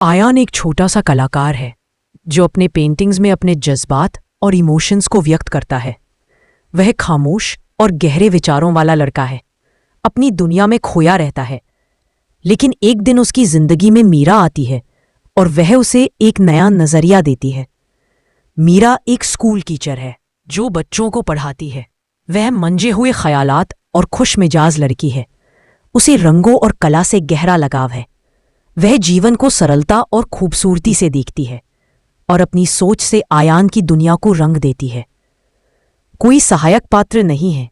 आयान एक छोटा सा कलाकार है जो अपने पेंटिंग्स में अपने जज्बात और इमोशंस को व्यक्त करता है। वह खामोश और गहरे विचारों वाला लड़का है, अपनी दुनिया में खोया रहता है। लेकिन एक दिन उसकी जिंदगी में मीरा आती है और वह उसे एक नया नजरिया देती है। मीरा एक स्कूल टीचर है जो बच्चों को पढ़ाती है। वह मंजे हुए ख्यालात और खुश मिजाज लड़की है। उसे रंगों और कला से गहरा लगाव है। वह जीवन को सरलता और खूबसूरती से देखती है और अपनी सोच से आयान की दुनिया को रंग देती है। कोई सहायक पात्र नहीं है,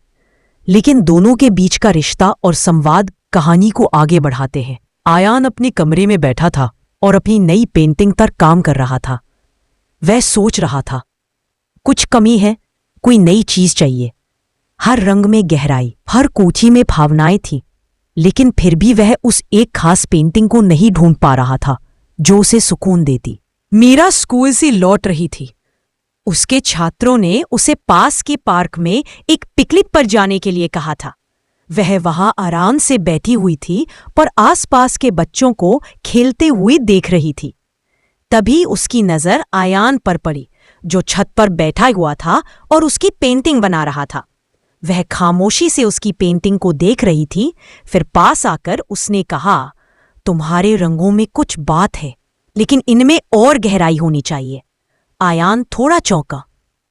लेकिन दोनों के बीच का रिश्ता और संवाद कहानी को आगे बढ़ाते हैं। आयान अपने कमरे में बैठा था और अपनी नई पेंटिंग पर काम कर रहा था। वह सोच रहा था, कुछ कमी है, कोई नई चीज चाहिए। हर रंग में गहराई, हर कोठी में भावनाएं थीं, लेकिन फिर भी वह उस एक खास पेंटिंग को नहीं ढूंढ पा रहा था जो उसे सुकून देती। मीरा स्कूल से लौट रही थी। उसके छात्रों ने उसे पास के पार्क में एक पिकनिक पर जाने के लिए कहा था। वह वहां आराम से बैठी हुई थी पर आसपास के बच्चों को खेलते हुए देख रही थी। तभी उसकी नजर आयान पर पड़ी, जो छत पर बैठा हुआ था और उसकी पेंटिंग बना रहा था। वह खामोशी से उसकी पेंटिंग को देख रही थी। फिर पास आकर उसने कहा, तुम्हारे रंगों में कुछ बात है, लेकिन इनमें और गहराई होनी चाहिए। आयान थोड़ा चौंका,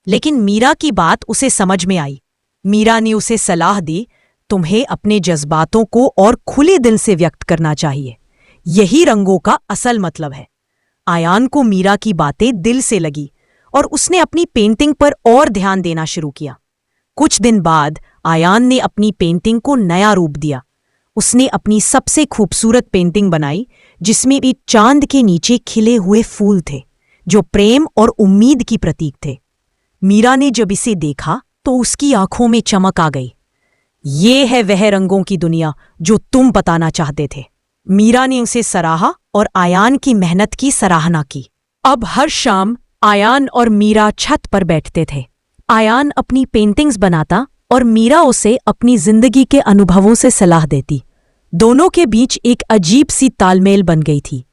लेकिन मीरा की बात उसे समझ में आई। मीरा ने उसे सलाह दी, तुम्हें अपने जज्बातों को और खुले दिल से व्यक्त करना चाहिए। यही रंगों का असल मतलब है। आयान को मीरा की बातें दिल से लगी और उसने अपनी पेंटिंग पर और ध्यान देना शुरू किया। कुछ दिन बाद आयान ने अपनी पेंटिंग को नया रूप दिया। उसने अपनी सबसे खूबसूरत पेंटिंग बनाई, जिसमें भी चांद के नीचे खिले हुए फूल थे, जो प्रेम और उम्मीद की प्रतीक थे। मीरा ने जब इसे देखा तो उसकी आंखों में चमक आ गई। ये है वह रंगों की दुनिया जो तुम बताना चाहते थे। मीरा ने उसे सराहा और आयान की मेहनत की सराहना की। अब हर शाम आयान और मीरा छत पर बैठते थे। आयान अपनी पेंटिंग्स बनाता और मीरा उसे अपनी जिंदगी के अनुभवों से सलाह देती। दोनों के बीच एक अजीब सी तालमेल बन गई थी।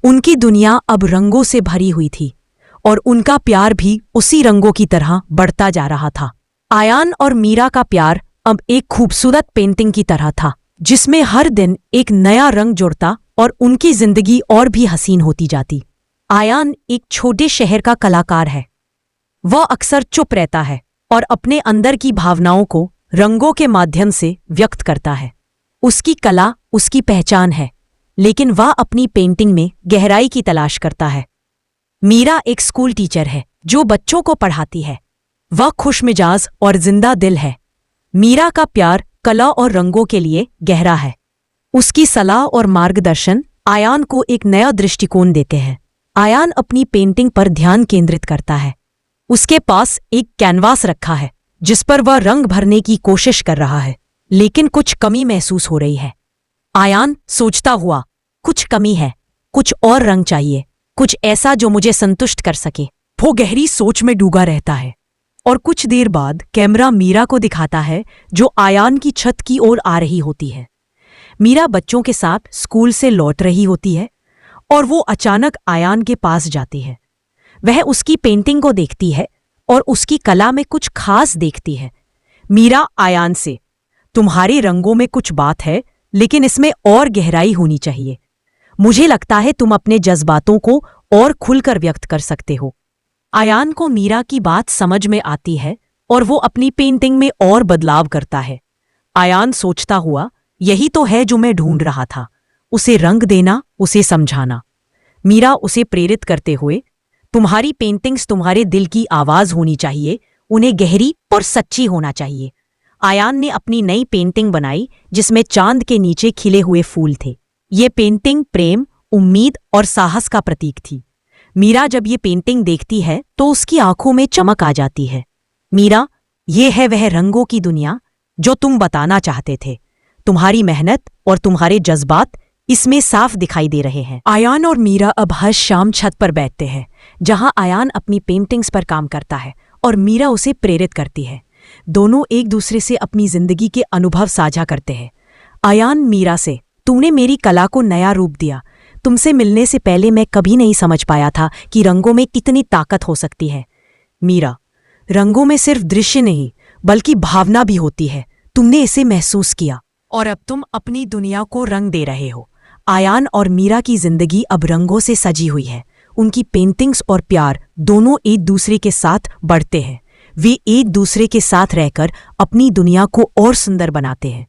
उनकी दुनिया अब रंगों से भरी हुई थी और उनका प्यार भी उसी रंगों की तरह बढ़ता जा रहा था। आयान और मीरा का प्यार अब एक खूबसूरत पेंटिंग की तरह था, जिसमें हर दिन एक नया रंग जुड़ता और उनकी जिंदगी और भी हसीन होती जाती। आयान एक छोटे शहर का कलाकार है। वह अक्सर चुप रहता है और अपने अंदर की भावनाओं को रंगों के माध्यम से व्यक्त करता है। उसकी कला उसकी पहचान है, लेकिन वह अपनी पेंटिंग में गहराई की तलाश करता है। मीरा एक स्कूल टीचर है जो बच्चों को पढ़ाती है। वह खुशमिजाज और जिंदा दिल है। मीरा का प्यार कला और रंगों के लिए गहरा है। उसकी सलाह और मार्गदर्शन आयान को एक नया दृष्टिकोण देते हैं। आयान अपनी पेंटिंग पर ध्यान केंद्रित करता है। उसके पास एक कैनवास रखा है जिस पर वह रंग भरने की कोशिश कर रहा है, लेकिन कुछ कमी महसूस हो रही है। आयान सोचता हुआ, कुछ कमी है, कुछ और रंग चाहिए, कुछ ऐसा जो मुझे संतुष्ट कर सके। वो गहरी सोच में डूबा रहता है और कुछ देर बाद कैमरा मीरा को दिखाता है, जो आयान की छत की ओर आ रही होती है। मीरा बच्चों के साथ स्कूल से लौट रही होती है और वो अचानक आयान के पास जाती है। वह उसकी पेंटिंग को देखती है और उसकी कला में कुछ खास देखती है। मीरा आयान से, तुम्हारे रंगों में कुछ बात है, लेकिन इसमें और गहराई होनी चाहिए। मुझे लगता है तुम अपने जज्बातों को और खुलकर व्यक्त कर सकते हो। आयान को मीरा की बात समझ में आती है और वो अपनी पेंटिंग में और बदलाव करता है। आयान सोचता हुआ, यही तो है जो मैं ढूंढ रहा था, उसे रंग देना, उसे समझाना। मीरा उसे प्रेरित करते हुए, तुम्हारी पेंटिंग्स तुम्हारे दिल की आवाज होनी चाहिए, उन्हें गहरी और सच्ची होना चाहिए। आयान ने अपनी नई पेंटिंग बनाई जिसमें चांद के नीचे खिले हुए फूल थे। ये पेंटिंग प्रेम, उम्मीद और साहस का प्रतीक थी। मीरा जब ये पेंटिंग देखती है तो उसकी आंखों में चमक आ जाती है। मीरा, ये है वह रंगों की दुनिया जो तुम बताना चाहते थे। तुम्हारी मेहनत और तुम्हारे जज्बात इसमें साफ दिखाई दे रहे हैं। आयान और मीरा अब हर शाम छत पर बैठते हैं, जहां आयान अपनी पेंटिंग्स पर काम करता है और मीरा उसे प्रेरित करती है। दोनों एक दूसरे से अपनी जिंदगी के अनुभव साझा करते हैं। आयान मीरा से, तूने मेरी कला को नया रूप दिया, तुमसे मिलने से पहले मैं कभी नहीं समझ पाया था कि रंगों में कितनी ताकत हो सकती है। मीरा, रंगों में सिर्फ दृश्य नहीं बल्कि भावना भी होती है। तुमने इसे महसूस किया और अब तुम अपनी दुनिया को रंग दे रहे हो। आयान और मीरा की जिंदगी अब रंगों से सजी हुई है। उनकी पेंटिंग्स और प्यार दोनों एक दूसरे के साथ बढ़ते हैं। वे एक दूसरे के साथ रहकर अपनी दुनिया को और सुंदर बनाते हैं।